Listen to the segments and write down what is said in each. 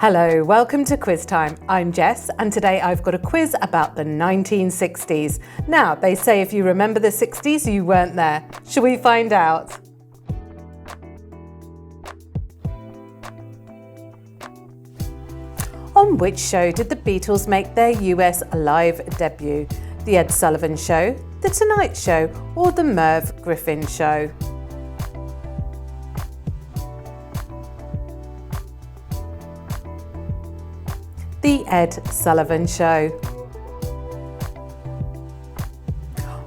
Hello, welcome to Quiz Time. I'm Jess and today I've got a quiz about the 1960s. Now, they say if you remember the 60s, you weren't there. Shall we find out? On which show did the Beatles make their US live debut? The Ed Sullivan Show, The Tonight Show, or The Merv Griffin Show? The Ed Sullivan Show.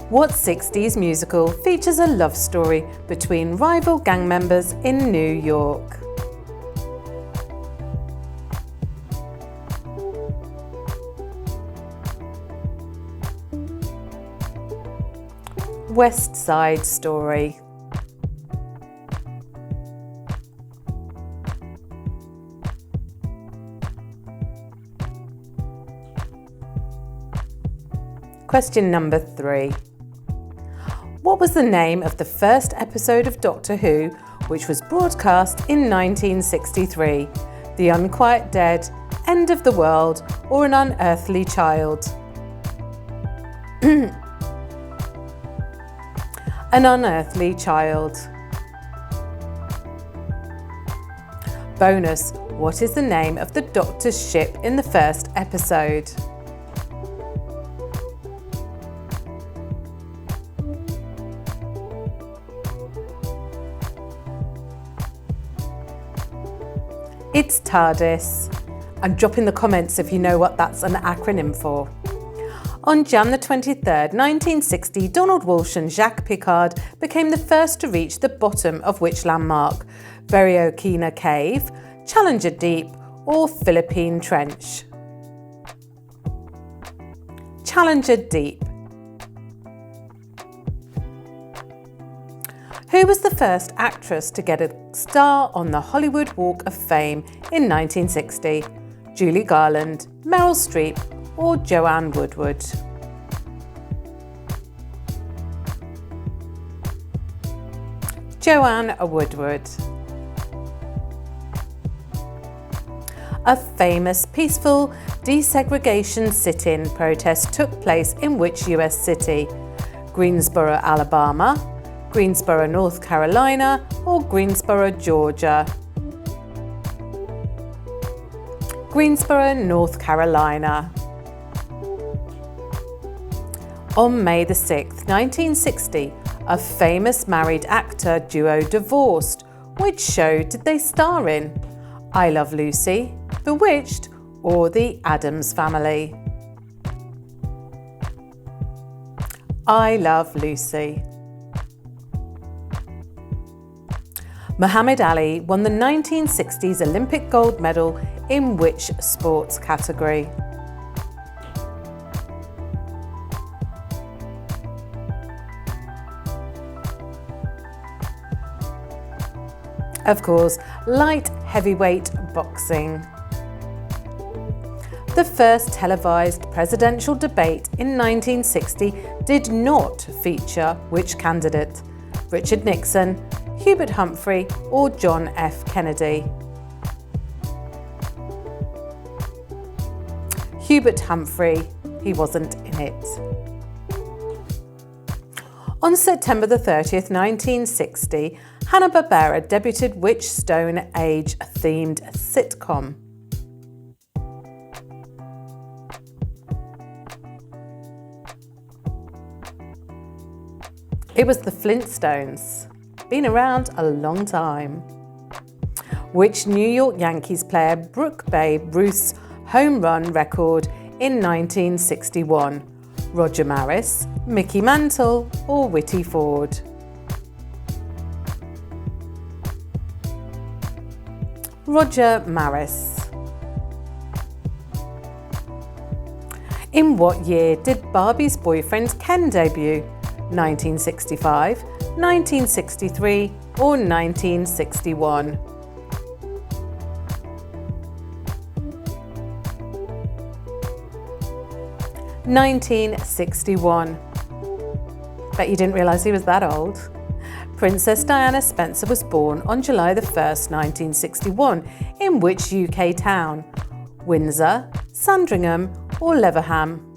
What 60s musical features a love story between rival gang members in New York? West Side Story. Question number 3. What was the name of the first episode of Doctor Who which was broadcast in 1963? The Unquiet Dead, End of the World, or An Unearthly Child? An Unearthly Child. Bonus. What is the name of the Doctor's ship in the first episode? It's TARDIS. And drop in the comments if you know what that's an acronym for. On Jan the 23rd, 1960, Donald Walsh and Jacques Piccard became the first to reach the bottom of which landmark? Verioquina Cave, Challenger Deep, or Philippine Trench? Challenger Deep. Who was the first actress to get a star on the Hollywood Walk of Fame in 1960? Julie Garland, Meryl Streep, or Joanne Woodward? Joanne Woodward. A famous peaceful desegregation sit-in protest took place in which US city? Greensboro, Alabama, Greensboro, North Carolina, or Greensboro, Georgia? Greensboro, North Carolina. On May the 6th, 1960, a famous married actor duo divorced. Which show did they star in? I Love Lucy, Bewitched, or The Addams Family? I Love Lucy. Muhammad Ali won the 1960s Olympic gold medal in which sports category? Of course, light heavyweight boxing. The first televised presidential debate in 1960 did not feature which candidate? Richard Nixon, Hubert Humphrey, or John F. Kennedy? Hubert Humphrey. He wasn't in it. On September the 30th, 1960, Hanna-Barbera debuted which Stone Age-themed sitcom? It was the Flintstones. Been around a long time. Which New York Yankees player broke Babe Ruth's home run record in 1961? Roger Maris, Mickey Mantle, or Whitey Ford? Roger Maris. In what year did Barbie's boyfriend Ken debut? 1965, 1963, or 1961? (1961). Bet you didn't realise he was that old. Princess Diana Spencer was born on July 1st, 1961, in which UK town? Windsor, Sandringham or Leverham?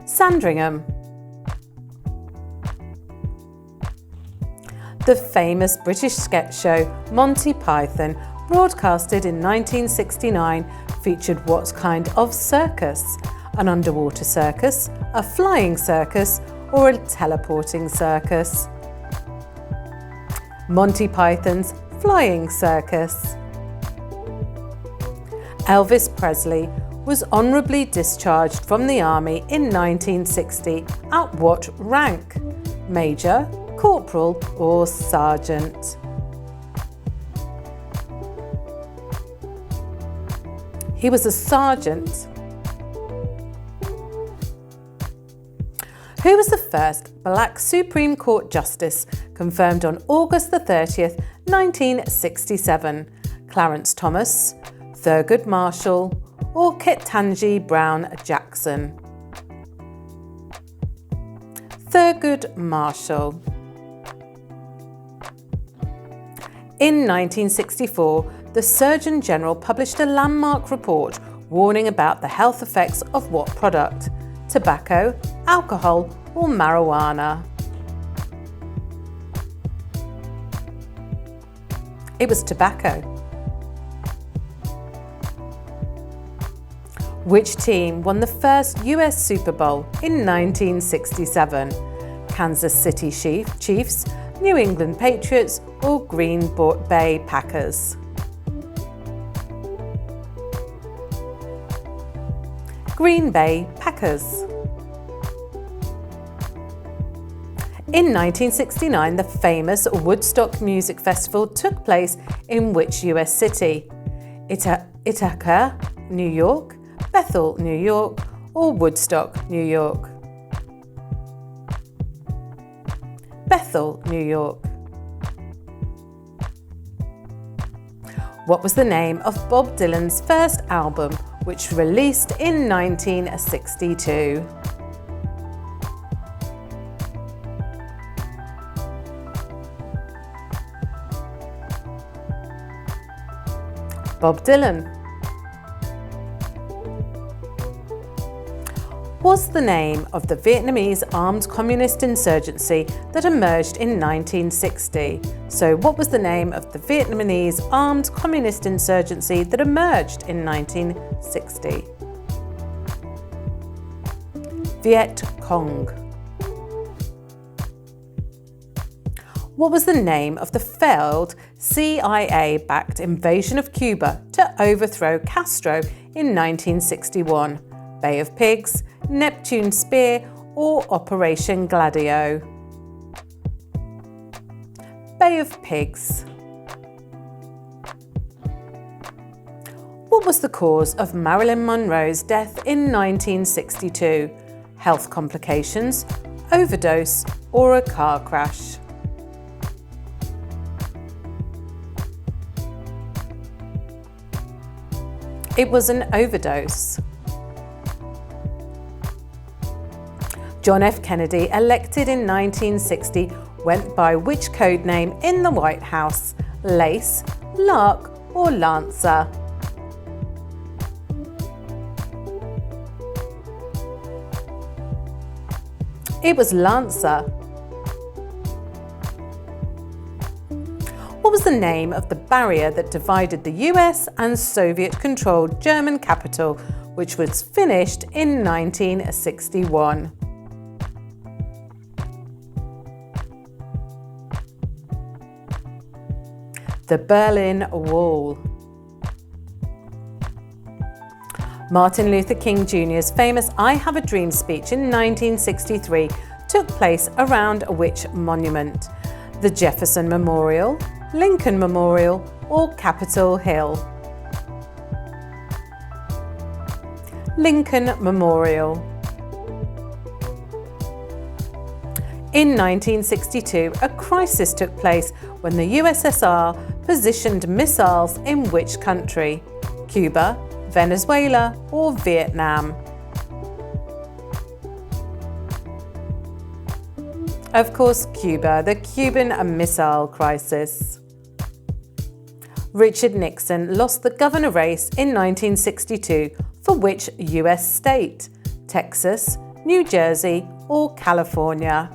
Sandringham. The famous British sketch show Monty Python, broadcasted in 1969, featured what kind of circus? An underwater circus, a flying circus, or a teleporting circus? Monty Python's flying circus. Elvis Presley was honourably discharged from the army in 1960 at what rank? Major, corporal, or sergeant? He was a sergeant. Who was the first black Supreme Court Justice confirmed on August the 30th, 1967? Clarence Thomas, Thurgood Marshall, or Ketanji Brown Jackson? Thurgood Marshall. In 1964, the Surgeon General published a landmark report warning about the health effects of what product? Tobacco, alcohol, or marijuana? It was tobacco. Which team won the first US Super Bowl in 1967? Kansas City Chiefs, New England Patriots, or Green Bay Packers? Green Bay Packers. In 1969, the famous Woodstock Music Festival took place in which US city? Ithaca, New York, Bethel, New York, or Woodstock, New York? Bethel, New York. What was the name of Bob Dylan's first album, which released in 1962? Bob Dylan. Was the name of the Vietnamese armed communist insurgency that emerged in 1960? So what was the name of the Vietnamese armed communist insurgency that emerged in 1960? Viet Cong. What was the name of the failed CIA-backed invasion of Cuba to overthrow Castro in 1961? Bay of Pigs, Neptune Spear, or Operation Gladio? Bay of Pigs. What was the cause of Marilyn Monroe's death in 1962? Health complications, overdose, or a car crash? It was an overdose. John F. Kennedy, elected in 1960, went by which code name in the White House? Lace, Lark, or Lancer? It was Lancer. What was the name of the barrier that divided the US and Soviet-controlled German capital, which was finished in 1961? The Berlin Wall. Martin Luther King Jr.'s famous I Have a Dream speech in 1963 took place around which monument? The Jefferson Memorial, Lincoln Memorial, or Capitol Hill? Lincoln Memorial. In 1962, a crisis took place when the USSR positioned missiles in which country? Cuba, Venezuela, or Vietnam? Of course, Cuba, the Cuban Missile Crisis. Richard Nixon lost the governor race in 1962 for which US state? Texas, New Jersey, or California?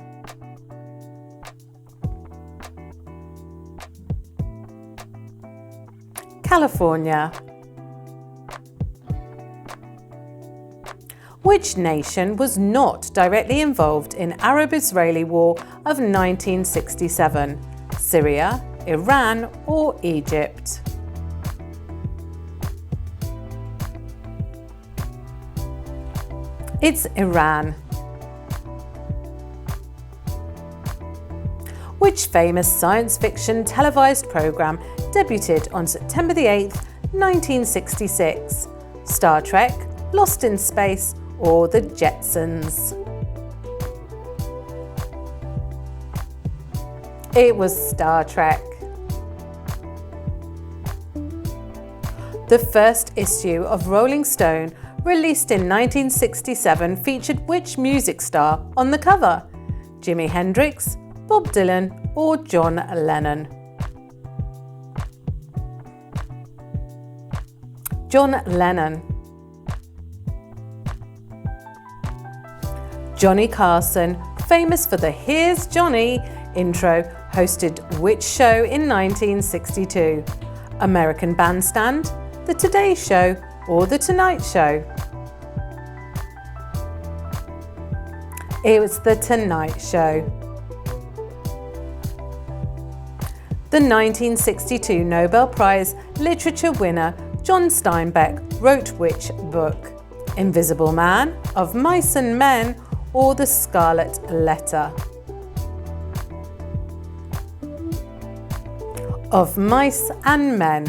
California. Which nation was not directly involved in Arab-Israeli War of 1967? Syria, Iran, or Egypt? It's Iran. Which famous science fiction televised program debuted on September 8, 1966? Star Trek, Lost in Space, or The Jetsons? It was Star Trek. The first issue of Rolling Stone, released in 1967, featured which music star on the cover? Jimi Hendrix, Bob Dylan, or John Lennon? John Lennon. Johnny Carson, famous for the Here's Johnny intro, hosted which show in 1962? American Bandstand, The Today Show, or The Tonight Show? It was The Tonight Show. The 1962 Nobel Prize Literature winner John Steinbeck wrote which book? Invisible Man, Of Mice and Men, or The Scarlet Letter? Of Mice and Men.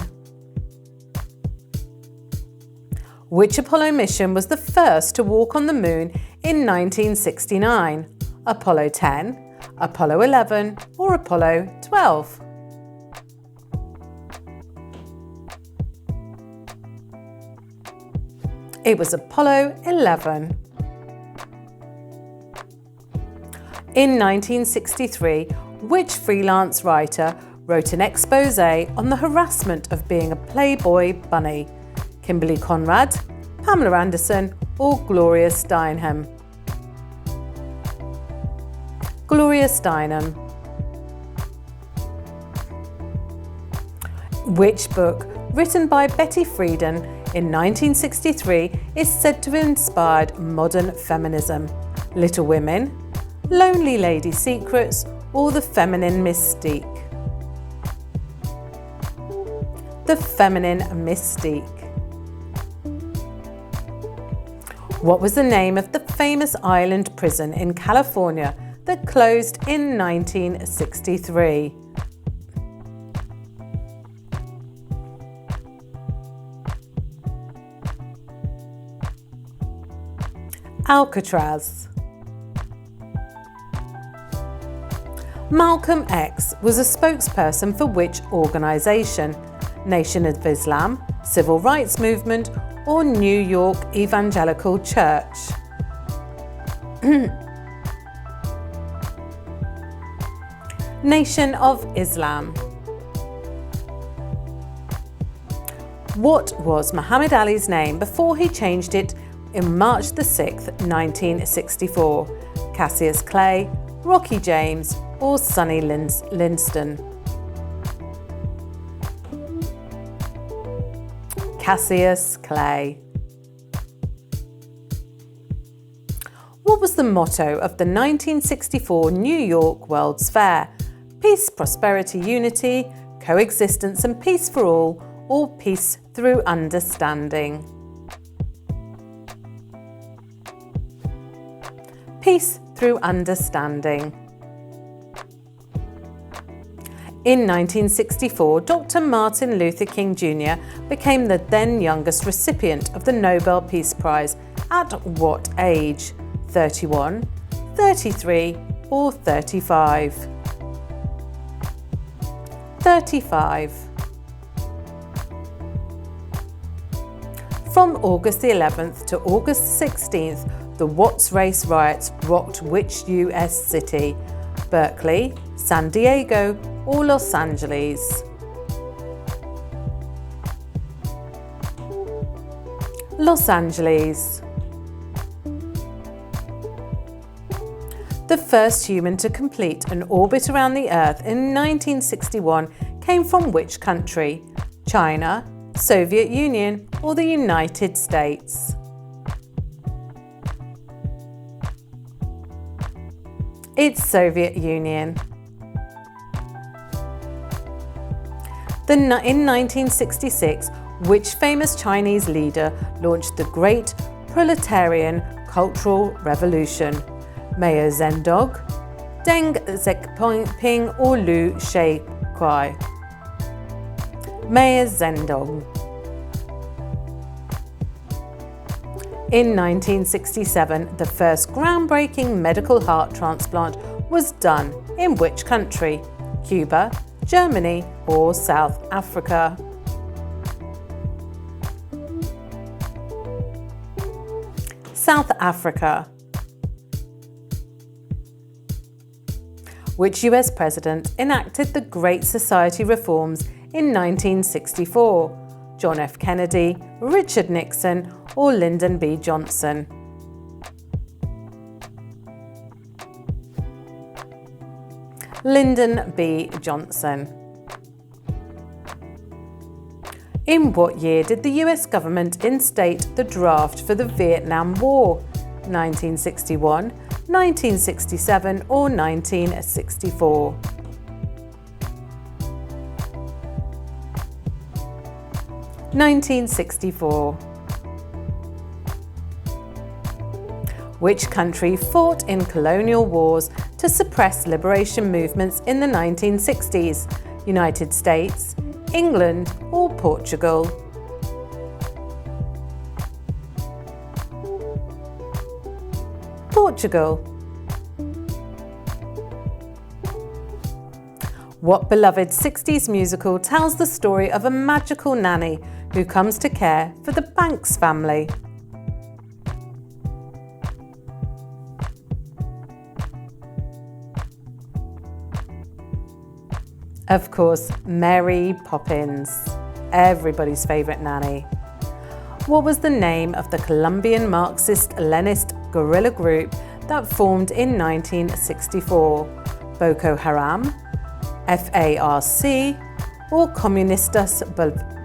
Which Apollo mission was the first to walk on the moon in 1969? Apollo 10, Apollo 11, or Apollo 12? It was Apollo 11. In 1963, which freelance writer wrote an expose on the harassment of being a Playboy bunny? Kimberly Conrad, Pamela Anderson, or Gloria Steinem? Gloria Steinem. Which book, written by Betty Friedan in 1963, is said to have inspired modern feminism? Little Women, Lonely Lady Secrets, or The Feminine Mystique? The Feminine Mystique. What was the name of the famous island prison in California that closed in 1963? Alcatraz. Malcolm X was a spokesperson for which organisation? Nation of Islam, Civil Rights Movement, or New York Evangelical Church? Nation of Islam. What was Muhammad Ali's name before he changed it in March the 6th, 1964? Cassius Clay, Rocky James, or Sonny Liston? Cassius Clay. What was the motto of the 1964 New York World's Fair? Peace, prosperity, unity, coexistence and peace for all, or peace through understanding? Peace through understanding. In 1964, Dr. Martin Luther King Jr. became the then youngest recipient of the Nobel Peace Prize at what age? 31, 33, or 35? 35. From August the 11th to August 16th, the Watts Race riots rocked which US city? Berkeley, San Diego, or Los Angeles? Los Angeles. The first human to complete an orbit around the Earth in 1961 came from which country? China, Soviet Union, or the United States? It's Soviet Union. In 1966, which famous Chinese leader launched the Great Proletarian Cultural Revolution? Mao Zedong, Deng Xiaoping, or Liu Shaoqi? Mao Zedong. In 1967, the first groundbreaking medical heart transplant was done in which country? Cuba, Germany, or South Africa? South Africa. Which US president enacted the Great Society reforms in 1964? John F. Kennedy, Richard Nixon, or Lyndon B. Johnson? Lyndon B. Johnson. In what year did the US government instate the draft for the Vietnam War? 1961, 1967, or 1964? (1964). Which country fought in colonial wars to suppress liberation movements in the 1960s? United States, England, or Portugal? Portugal. What beloved 60s musical tells the story of a magical nanny who comes to care for the Banks family? Of course, Mary Poppins, everybody's favourite nanny. What was the name of the Colombian Marxist-Leninist guerrilla group that formed in 1964? Boko Haram, FARC, or Comunistas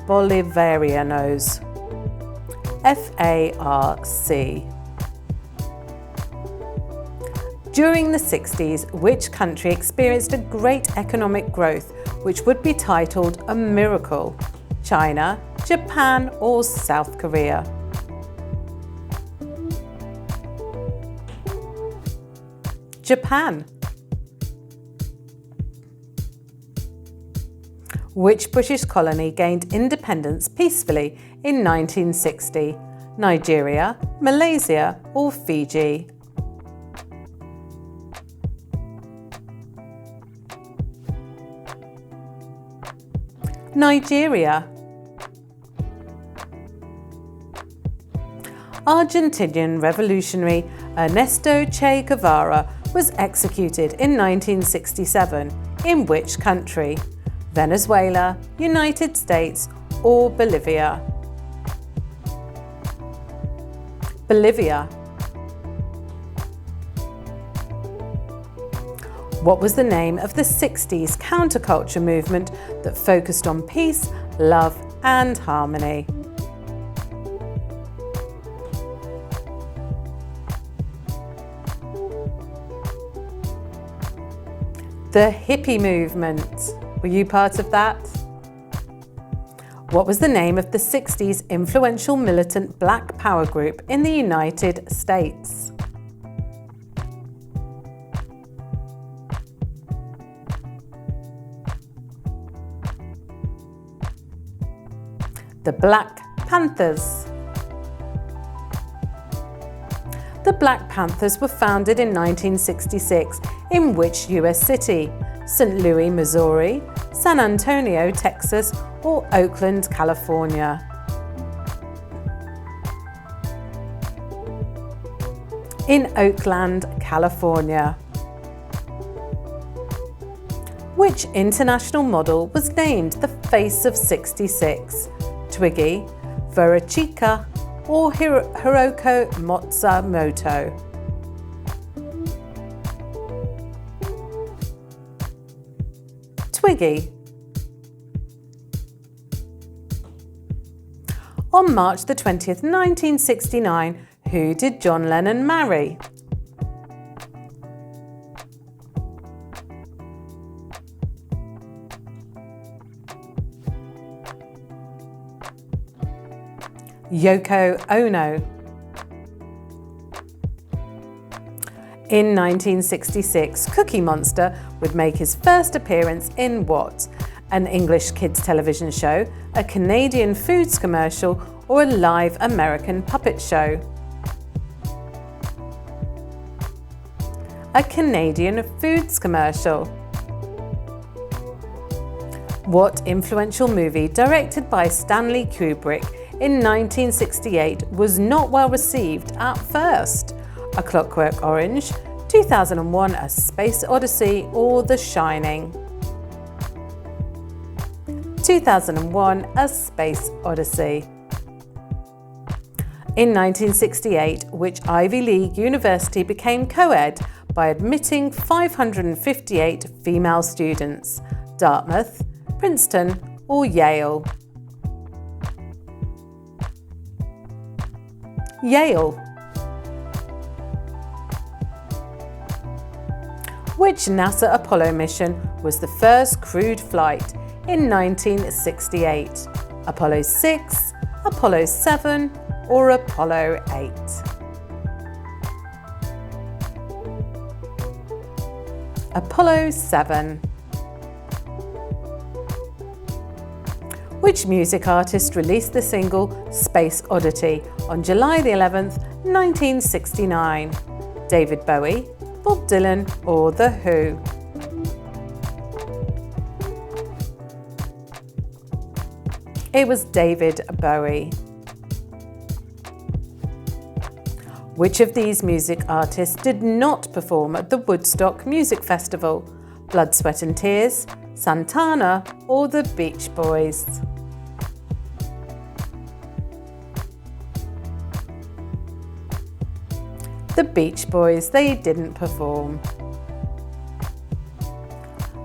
Bolivarianos? FARC. During the 60s, which country experienced a great economic growth which would be titled a miracle? China, Japan, or South Korea? Japan. Which British colony gained independence peacefully in 1960? Nigeria, Malaysia, or Fiji? Nigeria. Argentinian revolutionary Ernesto Che Guevara was executed in 1967 in which country? Venezuela, United States, or Bolivia? Bolivia. What was the name of the 60s counterculture movement that focused on peace, love, and harmony? The hippie movement. Were you part of that? What was the name of the 60s influential militant Black Power group in the United States? The Black Panthers. The Black Panthers were founded in 1966 in which US city? St. Louis, Missouri, San Antonio, Texas, or Oakland, California? In Oakland, California. Which international model was named the Face of 66? Twiggy, Verachika, or Hiroko Matsumoto? Twiggy. On March the 20th, 1969, who did John Lennon marry? Yoko Ono. In 1966, Cookie Monster would make his first appearance in what? An English kids television show, a Canadian foods commercial, or a live American puppet show? A Canadian foods commercial. What influential movie directed by Stanley Kubrick in 1968 was not well received at first? A Clockwork Orange, 2001 A Space Odyssey, or The Shining? 2001 A Space Odyssey. In 1968, which Ivy League university became co-ed by admitting 558 female students? Dartmouth, Princeton, or Yale? Yale. Which NASA Apollo mission was the first crewed flight in 1968? Apollo 6, Apollo 7, or Apollo 8? Apollo 7. Which music artist released the single Space Oddity on July the 11th, 1969? David Bowie, Bob Dylan, or The Who? It was David Bowie. Which of these music artists did not perform at the Woodstock Music Festival? Blood, Sweat and Tears, Santana, or the Beach Boys? The Beach Boys, they didn't perform.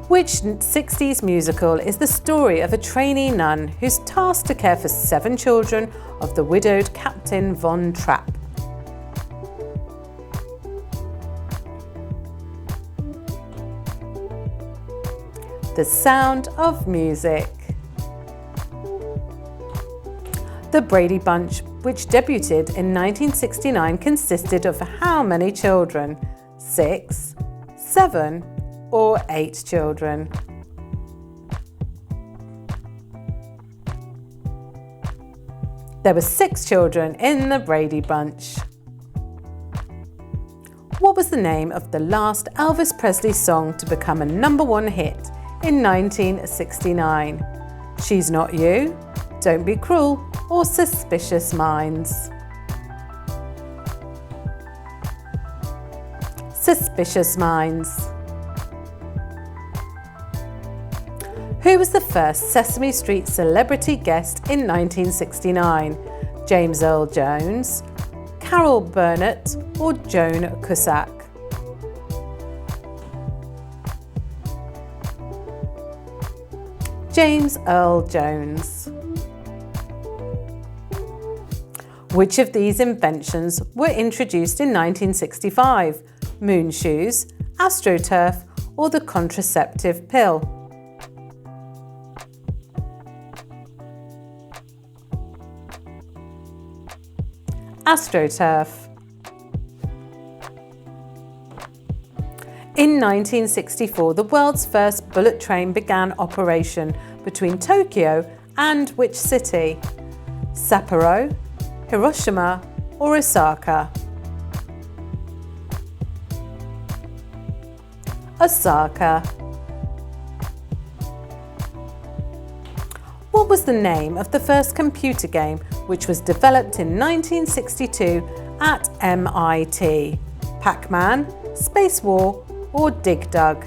Which 60s musical is the story of a trainee nun who's tasked to care for 7 children of the widowed Captain Von Trapp? The Sound of Music. The Brady Bunch, which debuted in 1969, consisted of how many children? 6, 7, or 8 children? There were 6 children in the Brady Bunch. What was the name of the last Elvis Presley song to become a #1 hit in 1969? She's Not You, Don't Be Cruel, or Suspicious Minds? Suspicious Minds. Who was the first Sesame Street celebrity guest in 1969? James Earl Jones, Carol Burnett, or Joan Cusack? James Earl Jones. Which of these inventions were introduced in 1965? Moon shoes, AstroTurf, or the contraceptive pill? AstroTurf. In 1964, the world's first bullet train began operation between Tokyo and which city? Sapporo, Hiroshima, or Osaka? Osaka. What was the name of the first computer game which was developed in 1962 at MIT? Pac-Man, Space War, or Dig Dug?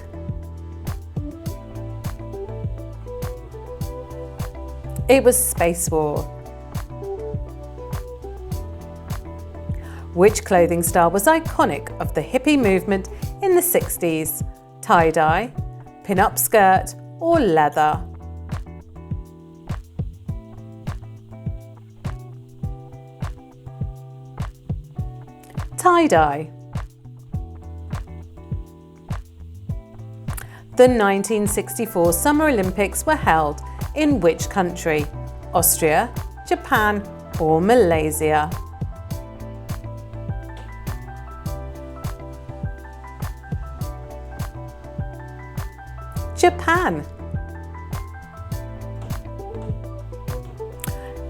It was Space War. Which clothing style was iconic of the hippie movement in the 60s? Tie-dye, pin-up skirt, or leather? Tie-dye. The 1964 Summer Olympics were held in which country? Austria, Japan, or Malaysia? Japan.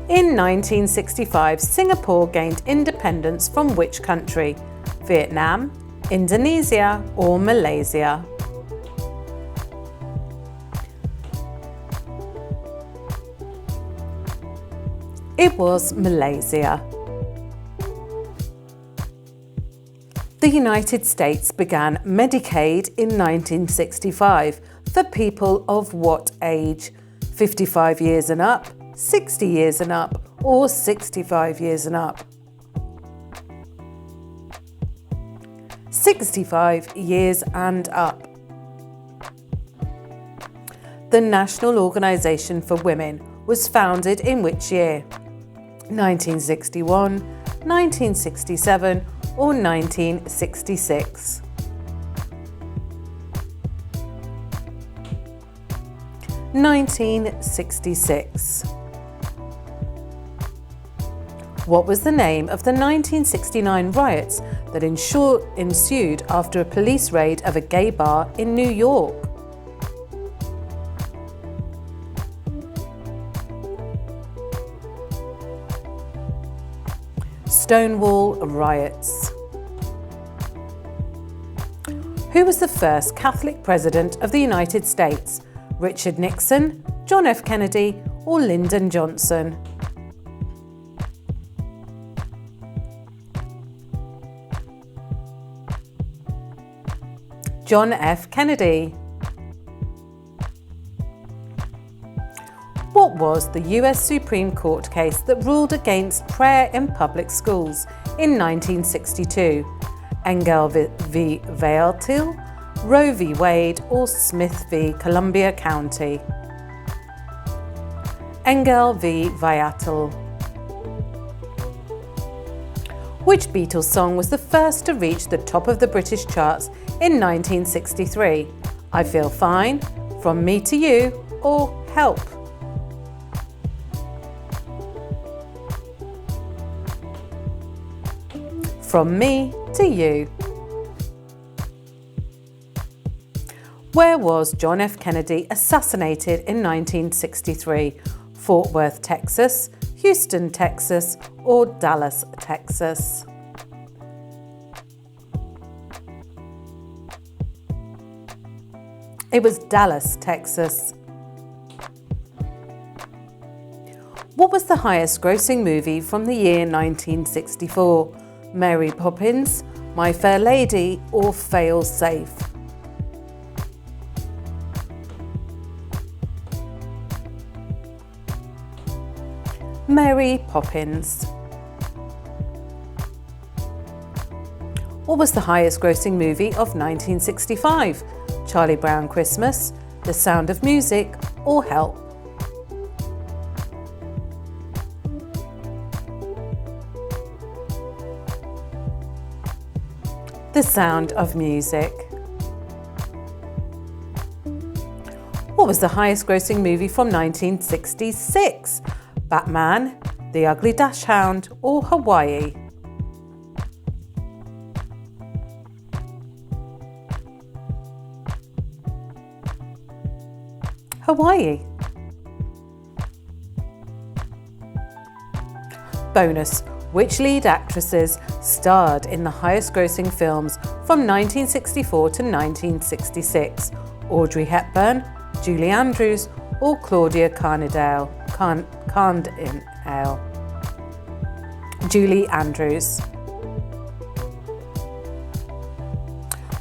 In 1965, Singapore gained independence from which country? Vietnam, Indonesia, or Malaysia? It was Malaysia. The United States began Medicaid in 1965 for people of what age? 55 years and up, 60 years and up, or 65 years and up? 65 years and up. The National Organization for Women was founded in which year? 1961, 1967, or 1966? 1966. What was the name of the 1969 riots that ensued after a police raid of a gay bar in New York? Stonewall riots. Who was the first Catholic President of the United States? Richard Nixon, John F. Kennedy, or Lyndon Johnson? John F. Kennedy. What was the US Supreme Court case that ruled against prayer in public schools in 1962? Engel v. Vailtil, Roe v. Wade, or Smith v. Columbia County? Engel v. Vailtil. Which Beatles song was the first to reach the top of the British charts in 1963? I Feel Fine, From Me to You, or Help? From Me to You. Where was John F. Kennedy assassinated in 1963? Fort Worth, Texas, Houston, Texas, or Dallas, Texas? It was Dallas, Texas. What was the highest grossing movie from the year 1964? Mary Poppins, My Fair Lady, or Fail Safe? Mary Poppins. What was the highest grossing movie of 1965? Charlie Brown Christmas, The Sound of Music, or Help? The Sound of Music. What was the highest grossing movie from 1966? Batman, The Ugly Dachshund, or Hawaii? Hawaii. Bonus. Which lead actresses starred in the highest grossing films from 1964 to 1966? Audrey Hepburn, Julie Andrews, or Claudia Cardinale? Julie Andrews.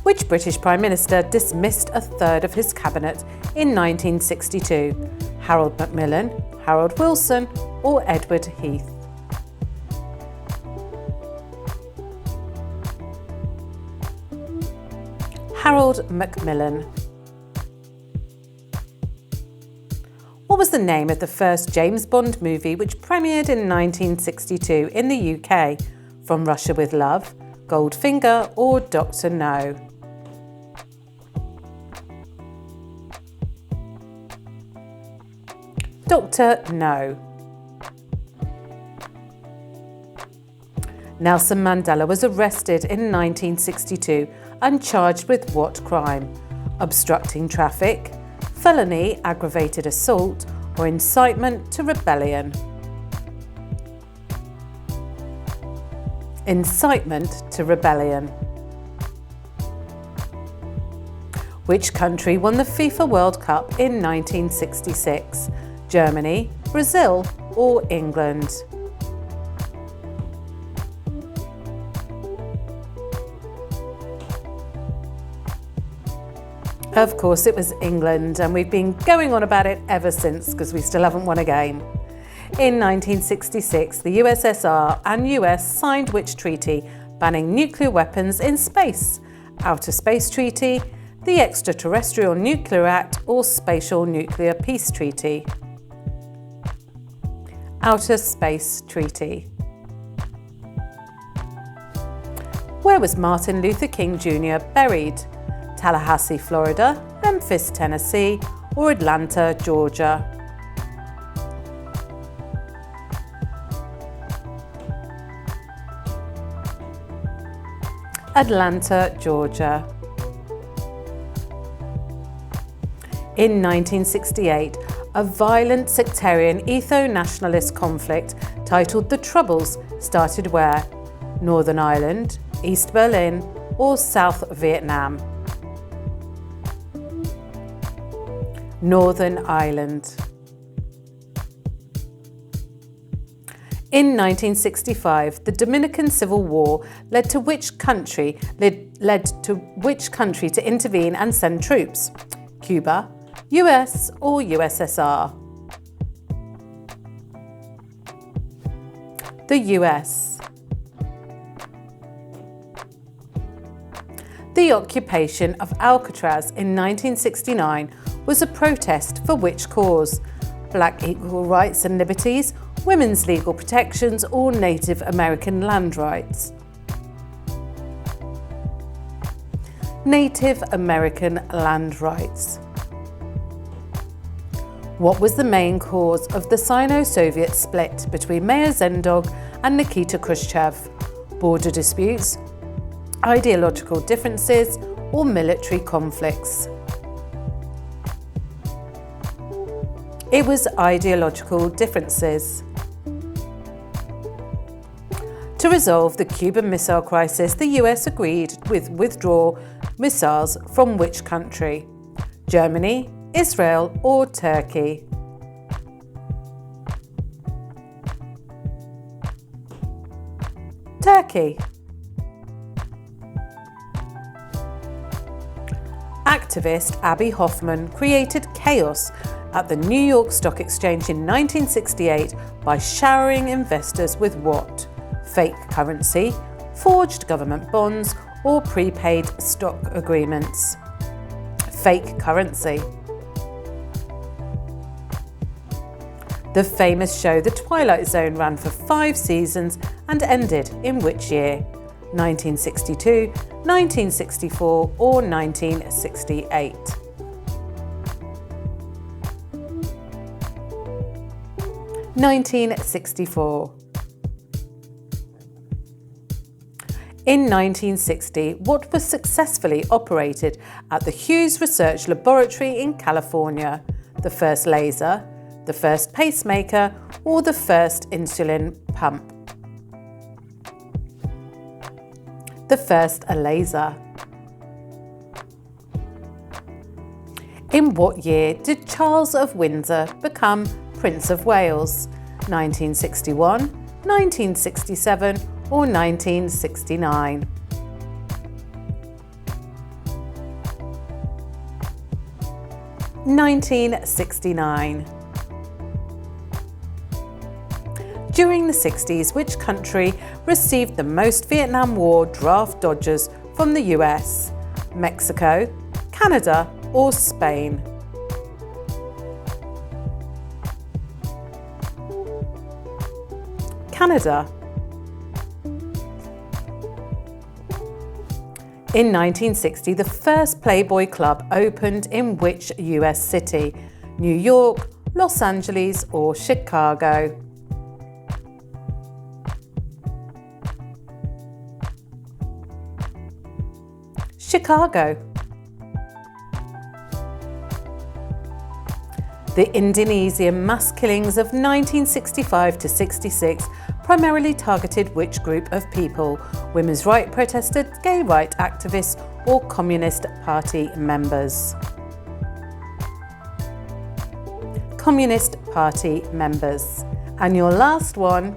Which British Prime Minister dismissed a third of his cabinet in 1962? Harold Macmillan, Harold Wilson or Edward Heath? Harold Macmillan. What was the name of the first James Bond movie which premiered in 1962 in the UK? From Russia with Love, Goldfinger or Dr. No? Dr. No. Nelson Mandela was arrested in 1962 and charged with what crime? Obstructing traffic, felony aggravated assault, or incitement to rebellion? Incitement to rebellion. Which country won the FIFA World Cup in 1966? Germany, Brazil, or England? Of course, it was England, and we've been going on about it ever since because we still haven't won a game. In 1966, the USSR and US signed which treaty banning nuclear weapons in space? Outer Space Treaty, the Extraterrestrial Nuclear Act, or Spatial Nuclear Peace Treaty? Outer Space Treaty. Where was Martin Luther King Jr. buried? Tallahassee, Florida, Memphis, Tennessee, or Atlanta, Georgia? Atlanta, Georgia. In 1968, a violent sectarian ethno-nationalist conflict titled The Troubles started where? Northern Ireland, East Berlin, or South Vietnam? Northern Ireland. In 1965, the Dominican Civil War led to which country to intervene and send troops? Cuba, US, or USSR? The US. The occupation of Alcatraz in 1969 was a protest for which cause? Black equal rights and liberties, women's legal protections, or Native American land rights? Native American land rights. What was the main cause of the Sino-Soviet split between Mao Zedong and Nikita Khrushchev? Border disputes, ideological differences, or military conflicts? It was ideological differences. To resolve the Cuban Missile Crisis, the US agreed with withdraw missiles from which country? Germany, Israel, or Turkey? Turkey. Activist Abby Hoffman created chaos at the New York Stock Exchange in 1968 by showering investors with what? Fake currency, forged government bonds, or prepaid stock agreements? Fake currency. The famous show The Twilight Zone ran for 5 seasons and ended in which year? 1962, 1964, or 1968? 1964. In 1960, what was successfully operated at the Hughes Research Laboratory in California? The first laser, the first pacemaker, or the first insulin pump? The first laser. In what year did Charles of Windsor become Prince of Wales? 1961, 1967, or 1969? 1969. During the 60s, which country received the most Vietnam War draft dodgers from the US? Mexico, Canada, or Spain? Canada. In 1960, the first Playboy Club opened in which US city? New York, Los Angeles, or Chicago? Chicago. The Indonesian mass killings of 1965 to 66 primarily targeted which group of people? Women's rights protesters, gay rights activists, or Communist Party members? Communist Party members. And your last one,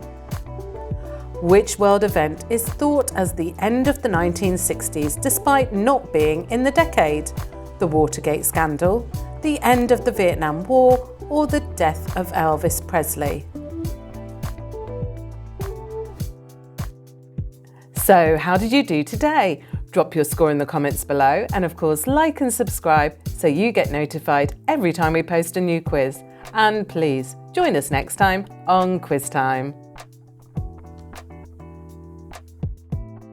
which world event is thought as the end of the 1960s despite not being in the decade? The Watergate scandal, the end of the Vietnam War, or the death of Elvis Presley? So, how did you do today? Drop your score in the comments below, and of course like and subscribe so you get notified every time we post a new quiz. And please join us next time on Quiz Time.